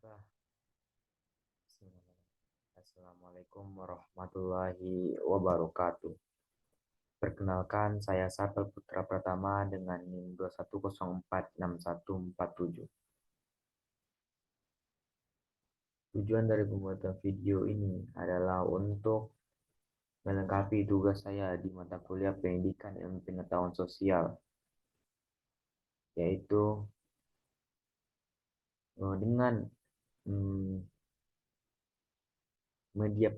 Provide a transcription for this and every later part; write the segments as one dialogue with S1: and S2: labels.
S1: Bah, Assalamualaikum warahmatullahi wabarakatuh. Perkenalkan, saya Sapel Putra Pratama dengan NIM 210461147. Tujuan dari pembuatan video ini adalah untuk melengkapi tugas saya di mata kuliah Pendidikan Ilmu Pengetahuan Sosial, yaitu dengan mm, media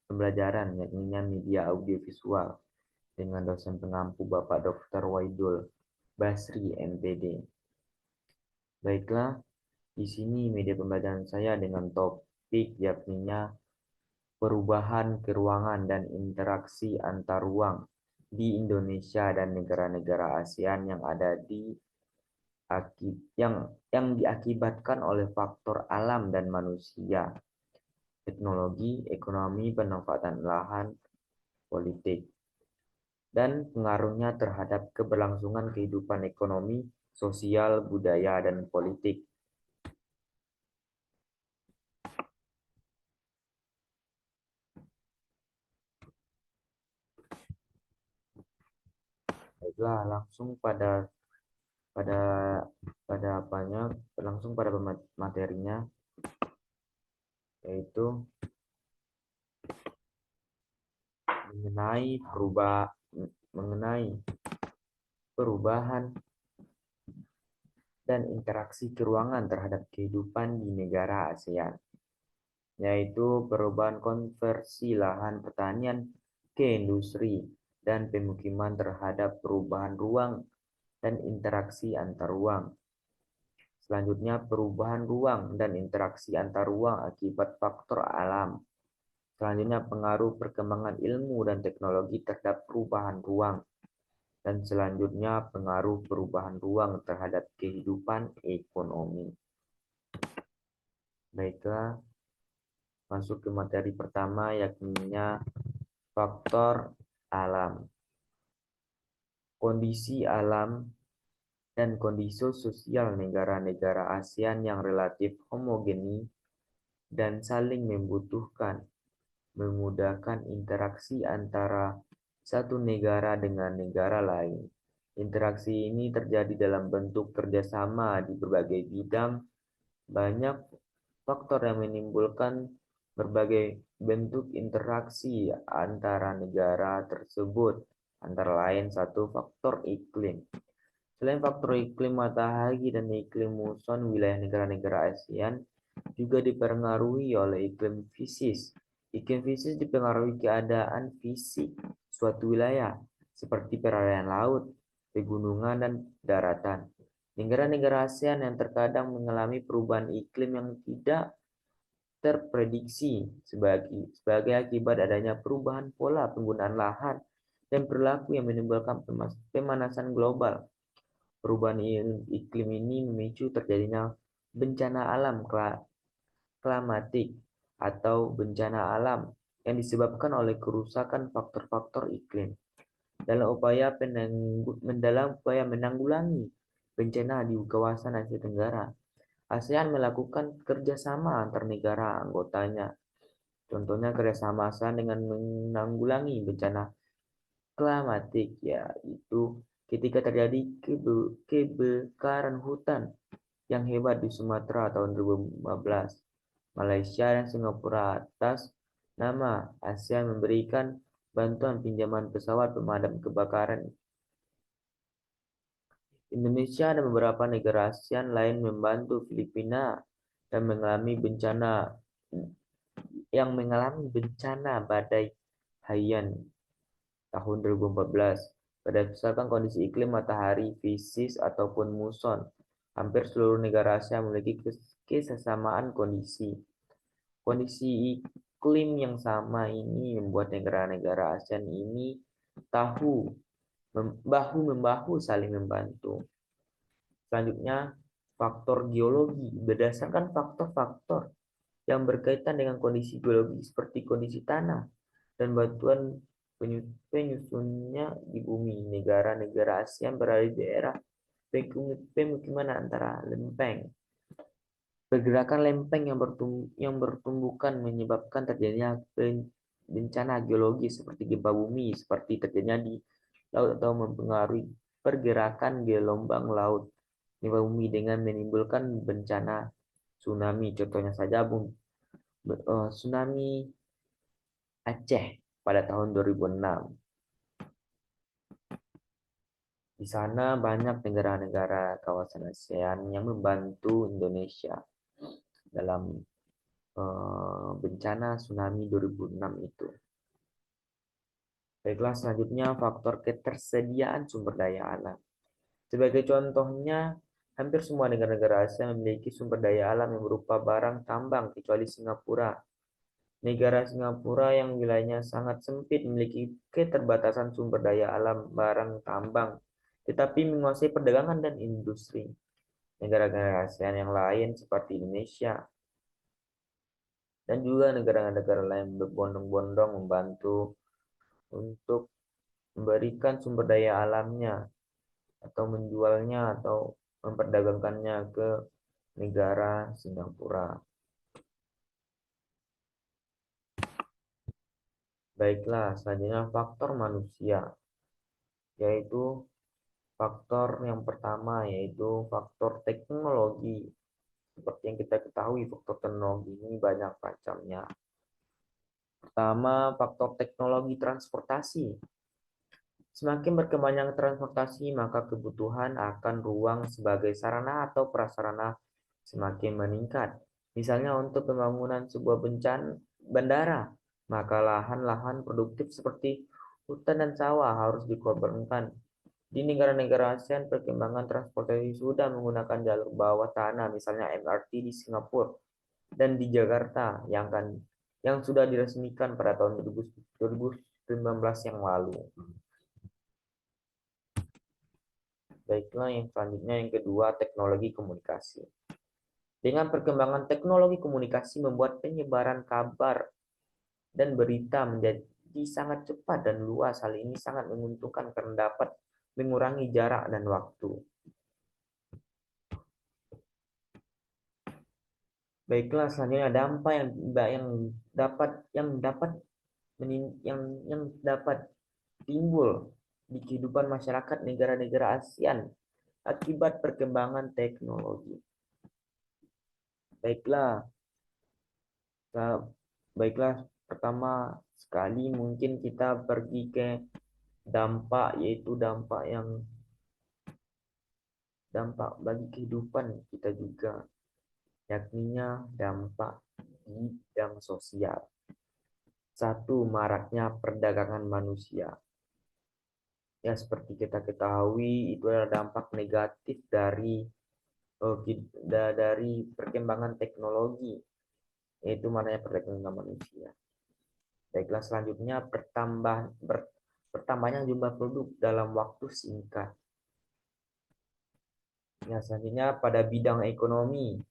S1: pembelajaran, yakni media audiovisual, dengan dosen pengampu Bapak Dr. Waidul Basri, MPD. Baiklah, di sini media pembelajaran saya dengan topik yakni perubahan keruangan dan interaksi antar ruang di Indonesia dan negara-negara ASEAN yang ada di yang diakibatkan oleh faktor alam dan manusia, teknologi, ekonomi, pemanfaatan lahan, politik, dan pengaruhnya terhadap keberlangsungan kehidupan ekonomi, sosial, budaya, dan politik. Baiklah, langsung pada pada apanya langsung pada materinya, yaitu mengenai mengenai perubahan dan interaksi keruangan terhadap kehidupan di negara ASEAN, yaitu perubahan konversi lahan pertanian ke industri dan pemukiman terhadap perubahan ruang dan interaksi antar ruang. Selanjutnya, perubahan ruang dan interaksi antar ruang akibat faktor alam. Selanjutnya, pengaruh perkembangan ilmu dan teknologi terhadap perubahan ruang. Dan selanjutnya, pengaruh perubahan ruang terhadap kehidupan ekonomi. Baiklah, masuk ke materi pertama, yakni faktor alam. Kondisi alam dan kondisi sosial negara-negara ASEAN yang relatif homogeni dan saling membutuhkan, memudahkan interaksi antara satu negara dengan negara lain. Interaksi ini terjadi dalam bentuk kerjasama di berbagai bidang. Banyak faktor yang menimbulkan berbagai bentuk interaksi antara negara tersebut, antara lain satu faktor iklim. Selain faktor iklim matahari dan iklim muson, wilayah negara-negara ASEAN juga dipengaruhi oleh iklim fisis. Iklim fisis dipengaruhi keadaan fisik suatu wilayah, seperti perairan laut, pegunungan, dan daratan. Negara-negara ASEAN yang terkadang mengalami perubahan iklim yang tidak terprediksi sebagai akibat adanya perubahan pola penggunaan lahan dan perilaku yang menimbulkan pemanasan global. Perubahan iklim ini memicu terjadinya bencana alam klimatik atau bencana alam yang disebabkan oleh kerusakan faktor-faktor iklim. Dalam upaya menanggulangi bencana di kawasan Asia Tenggara, ASEAN melakukan kerjasama antar negara anggotanya. Contohnya kerjasama ASEAN dengan menanggulangi bencana klimatik, yaitu ketika terjadi kebakaran hutan yang hebat di Sumatera tahun 2015. Malaysia dan Singapura atas nama ASEAN memberikan bantuan pinjaman pesawat pemadam kebakaran. Indonesia dan beberapa negara ASEAN lain membantu Filipina dan mengalami bencana badai Haiyan tahun 2014. Berdasarkan kondisi iklim matahari, fisis, ataupun muson, hampir seluruh negara Asia memiliki kesesamaan kondisi. Kondisi iklim yang sama ini membuat negara-negara ASEAN ini bahu-membahu saling membantu. Selanjutnya, faktor geologi. Berdasarkan faktor-faktor yang berkaitan dengan kondisi geologi seperti kondisi tanah dan batuan penyusunnya di bumi, negara-negara ASEAN berada di daerah pemukiman antara lempeng, Pergerakan lempeng yang bertumbukan menyebabkan terjadinya bencana geologis seperti gempa bumi, seperti terjadinya di laut atau mempengaruhi pergerakan gelombang laut gempa bumi dengan menimbulkan bencana tsunami. Contohnya saja tsunami Aceh pada tahun 2006. Di sana banyak negara-negara kawasan ASEAN yang membantu Indonesia dalam bencana tsunami 2006 itu. Baiklah, selanjutnya faktor ketersediaan sumber daya alam. Sebagai contohnya, hampir semua negara-negara Asia memiliki sumber daya alam yang berupa barang tambang kecuali Singapura. Negara Singapura yang wilayahnya sangat sempit memiliki keterbatasan sumber daya alam barang tambang, tetapi menguasai perdagangan dan industri. Negara-negara ASEAN yang lain seperti Indonesia dan juga negara-negara lain berbondong-bondong membantu untuk memberikan sumber daya alamnya atau menjualnya atau memperdagangkannya ke negara Singapura. Baiklah, selanjutnya faktor manusia, yaitu faktor yang pertama yaitu faktor teknologi. Seperti yang kita ketahui, faktor teknologi ini banyak macamnya. Pertama, faktor teknologi transportasi. Semakin berkembangnya transportasi, maka kebutuhan akan ruang sebagai sarana atau prasarana semakin meningkat. Misalnya untuk pembangunan sebuah bandara, maka lahan-lahan produktif seperti hutan dan sawah harus dikorbankan. Di negara-negara ASEAN, perkembangan transportasi sudah menggunakan jalur bawah tanah, misalnya MRT di Singapura dan di Jakarta yang sudah diresmikan pada tahun 2019 yang lalu. Baiklah, yang selanjutnya yang kedua, teknologi komunikasi. Dengan perkembangan teknologi komunikasi membuat penyebaran kabar dan berita menjadi sangat cepat dan luas. Hal ini sangat menguntungkan karena dapat mengurangi jarak dan waktu. Baiklah, selanjutnya dampak yang dapat timbul di kehidupan masyarakat negara-negara ASEAN akibat perkembangan teknologi. Baiklah, baiklah, pertama sekali mungkin kita pergi ke dampak, yaitu dampak bagi kehidupan kita juga, yakninya dampak di bidang sosial. Satu, maraknya perdagangan manusia. Ya, seperti kita ketahui, itu adalah dampak negatif dari perkembangan teknologi, yaitu maknanya perdagangan manusia. Baiklah, selanjutnya bertambahnya jumlah produk dalam waktu singkat. Ya, selanjutnya pada bidang ekonomi.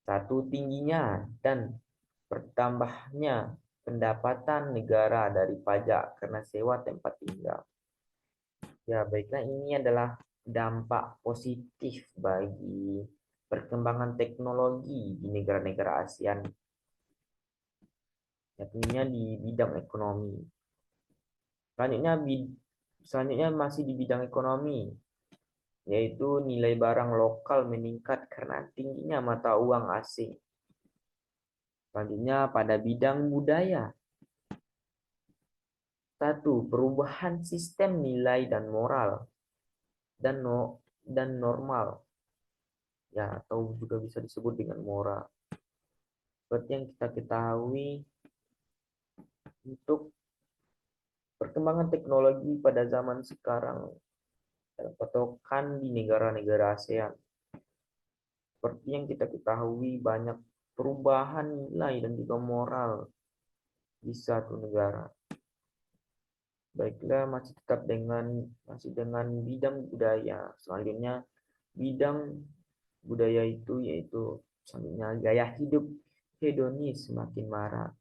S1: Satu, tingginya dan bertambahnya pendapatan negara dari pajak karena sewa tempat tinggal. Ya, baiklah, ini adalah dampak positif bagi perkembangan teknologi di negara-negara ASEAN, yakni di bidang ekonomi. Selanjutnya masih di bidang ekonomi, yaitu nilai barang lokal meningkat karena tingginya mata uang asing. Selanjutnya pada bidang budaya. Satu, perubahan sistem nilai dan moral dan normal. Ya, atau juga bisa disebut dengan moral. Seperti yang kita ketahui, untuk perkembangan teknologi pada zaman sekarang dalam patokan di negara-negara ASEAN. Seperti yang kita ketahui, banyak perubahan nilai dan juga moral di satu negara. Baiklah, masih dengan bidang budaya. Selanjutnya bidang budaya itu yaitu selanjutnya gaya hidup hedonis semakin marak.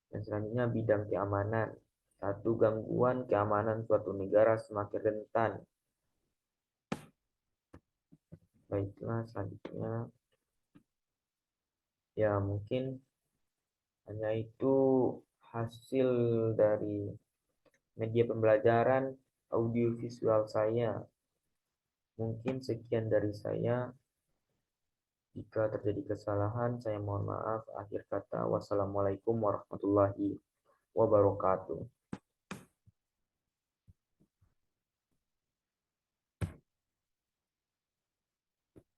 S1: Dan selanjutnya bidang keamanan. Satu, gangguan keamanan suatu negara semakin rentan. Baiklah, selanjutnya ya mungkin hanya itu hasil dari media pembelajaran audiovisual saya. Mungkin sekian dari saya. Jika terjadi kesalahan, saya mohon maaf. Akhir kata, wassalamualaikum warahmatullahi wabarakatuh.